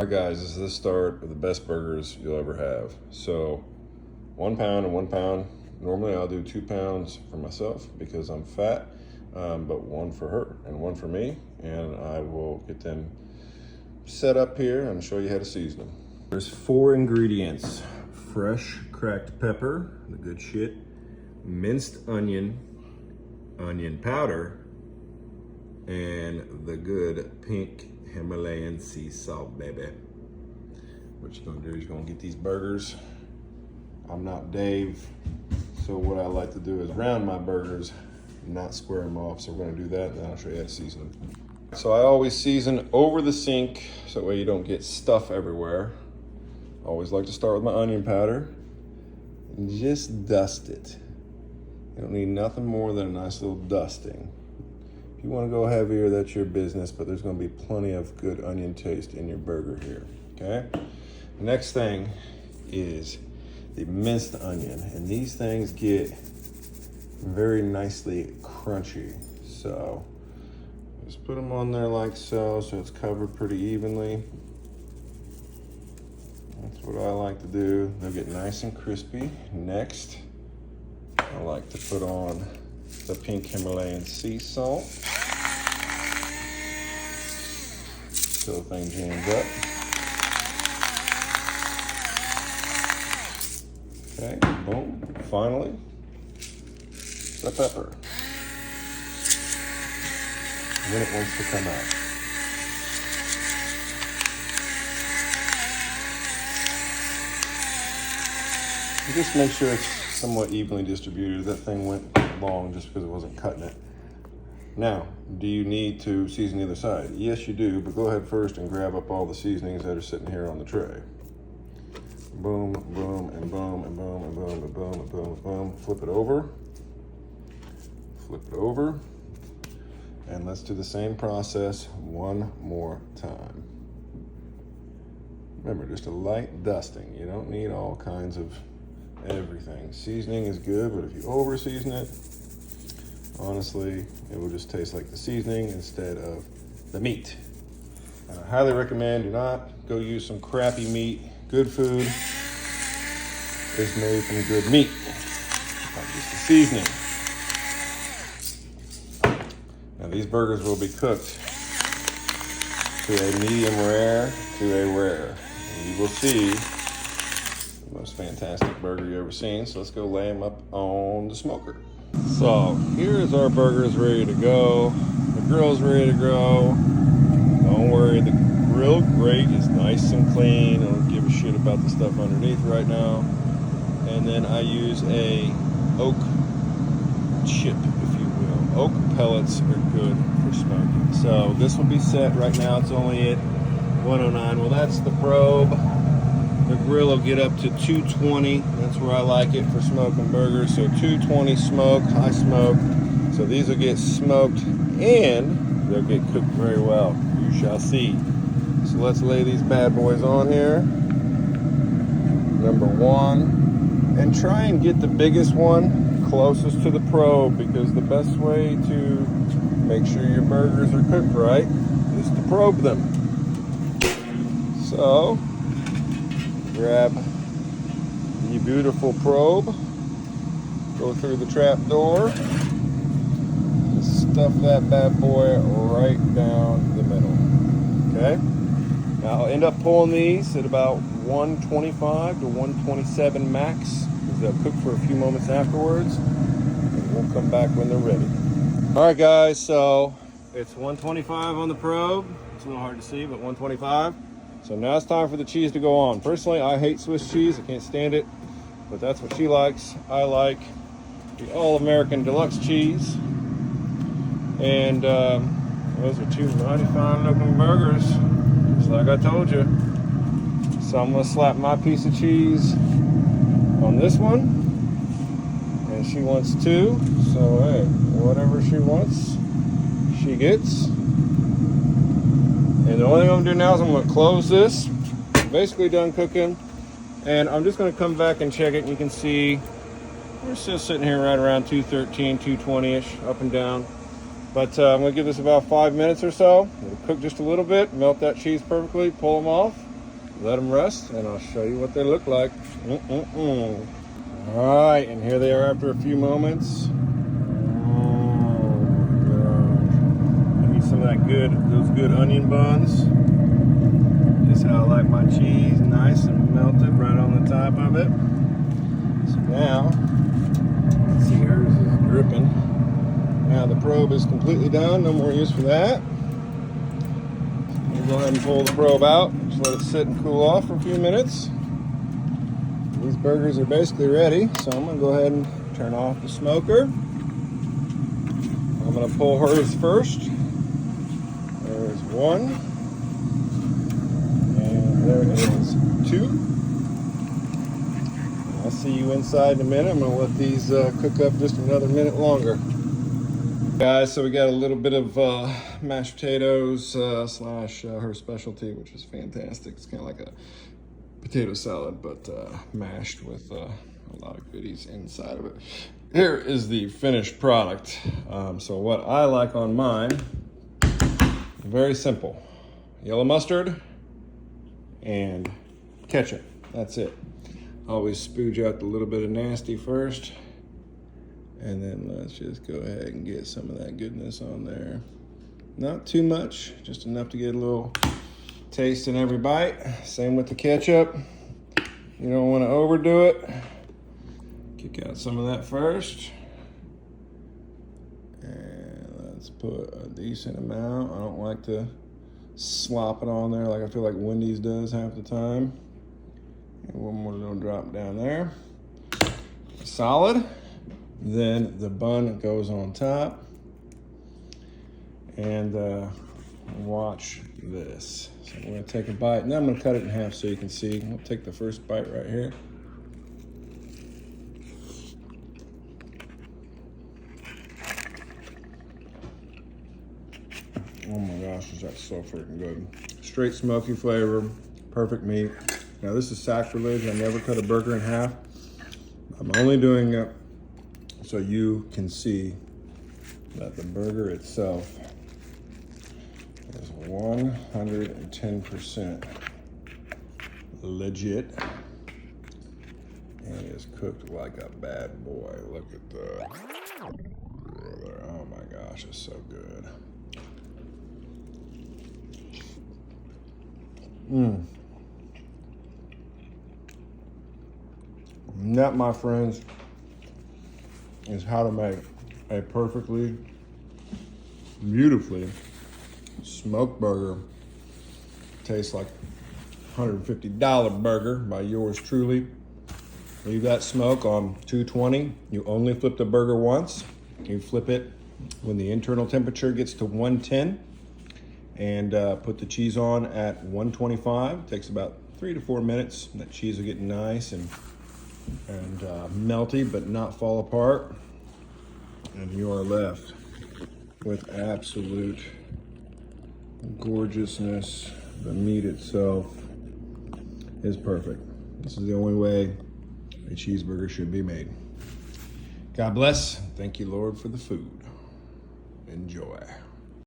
All right guys, this is the start of the best burgers you'll ever have. So 1 pound and 1 pound. Normally I'll do 2 pounds for myself because I'm fat, but 1 for her and 1 for me. And I will get them set up here and show you how to season them. There's 4 ingredients: fresh cracked pepper, the good shit, minced onion, onion powder, and the good pink Himalayan sea salt, baby. What you're gonna do is you're gonna get these burgers. I'm not Dave, so what I like to do is round my burgers, not square them off. So we're gonna do that, and then I'll show you how to season them. So I always season over the sink, so that way you don't get stuff everywhere. I always like to start with my onion powder and just dust it. You don't need nothing more than a nice little dusting. If you want to go heavier, that's your business, but there's going to be plenty of good onion taste in your burger here, okay? The next thing is the minced onion, and these things get very nicely crunchy. So just put them on there like so it's covered pretty evenly. That's what I like to do. They'll get nice and crispy. Next, I like to put on the pink Himalayan sea salt. So the thing jams up. Okay, boom. Finally, the pepper. When it wants to come out. And just make sure it's somewhat evenly distributed. That thing went long just because it wasn't cutting it. Now, do you need to season the other side? Yes, you do, but go ahead first and grab up all the seasonings that are sitting here on the tray. Boom, boom, and boom, and boom, and boom, and boom, and boom, and boom. Flip it over. Flip it over. And let's do the same process one more time. Remember, just a light dusting. You don't need all kinds of everything. Seasoning is good, but if you over season it, honestly, it will just taste like the seasoning instead of the meat. And I highly recommend do not go use some crappy meat. Good food is made from good meat, not just the seasoning. Now these burgers will be cooked to a medium rare to a rare. And you will see the most fantastic burger you ever seen. So let's go lay them up on the smoker. So here's our burgers ready to go. The grill's ready to go. Don't worry, the grill grate is nice and clean. I don't give a shit about the stuff underneath right now. And then I use a oak chip, if you will. Oak pellets are good for smoking. So this will be set right now. It's only at 109. Well, that's the probe. The grill will get up to 220. That's where I like it for smoking burgers. So 220 smoke, high smoke. So these will get smoked and they'll get cooked very well. You shall see. So let's lay these bad boys on here. Number 1. And try and get the biggest one closest to the probe, because the best way to make sure your burgers are cooked right is to probe them. So grab the beautiful probe, go through the trap door, and stuff that bad boy right down the middle. Okay? Now I'll end up pulling these at about 125 to 127 max, because they'll cook for a few moments afterwards, and we'll come back when they're ready. All right, guys, so it's 125 on the probe. It's a little hard to see, but 125. So now it's time for the cheese to go on. Personally, I hate Swiss cheese. I can't stand it, but that's what she likes. I like the All-American Deluxe cheese. And those are 2 mighty fine looking burgers, just like I told you. So I'm gonna slap my piece of cheese on this one. And she wants 2, so hey, whatever she wants, she gets. And the only thing I'm gonna do now is I'm gonna close this. Basically done cooking. And I'm just gonna come back and check it. You can see we're still sitting here right around 213, 220-ish, up and down. But I'm gonna give this about 5 minutes or so. It'll cook just a little bit, melt that cheese perfectly, pull them off, let them rest, and I'll show you what they look like. All right, and here they are after a few moments. I need some of those good onion buns. Just how I like my cheese, nice and melted right on the top of it. So now, let's see, hers is dripping. Now the probe is completely done, no more use for that. We'll go ahead and pull the probe out, just let it sit and cool off for a few minutes. These burgers are basically ready, so I'm gonna go ahead and turn off the smoker. I'm gonna pull hers first. There's one. And there is two. I'll see you inside in a minute. I'm gonna let these cook up just another minute longer. Guys, so we got a little bit of mashed potatoes slash her specialty, which is fantastic. It's kind of like a potato salad, but mashed with a lot of goodies inside of it. Here is the finished product. So what I like on mine, very simple. Yellow mustard and ketchup, that's it. Always spooge out the little bit of nasty first, and then let's just go ahead and get some of that goodness on there. Not too much, just enough to get a little taste in every bite. Same with the ketchup. You don't want to overdo it. Kick out some of that first. And let's put a decent amount. I don't like to slop it on there like I feel like Wendy's does half the time. And one more little drop down there. Solid. Then the bun goes on top. And watch this. So I'm gonna take a bite. Now I'm gonna cut it in half so you can see. I'll take the first bite right here. Oh my gosh, is that so freaking good. Straight smoky flavor, perfect meat. Now this is sacrilege. I never cut a burger in half. I'm only doing it so you can see that the burger itself is 110% legit and is cooked like a bad boy. Look at that. Oh my gosh, it's so good. And that, my friends, is how to make a perfectly, beautifully smoked burger. Tastes like a $150 burger by yours truly. Leave that smoke on 220. You only flip the burger once. You flip it when the internal temperature gets to 110, and put the cheese on at 125. Takes about 3 to 4 minutes. That cheese will get nice and melty, but not fall apart. And you are left with absolute gorgeousness. The meat itself is perfect. This is the only way a cheeseburger should be made. God bless. Thank you, Lord, for the food. Enjoy.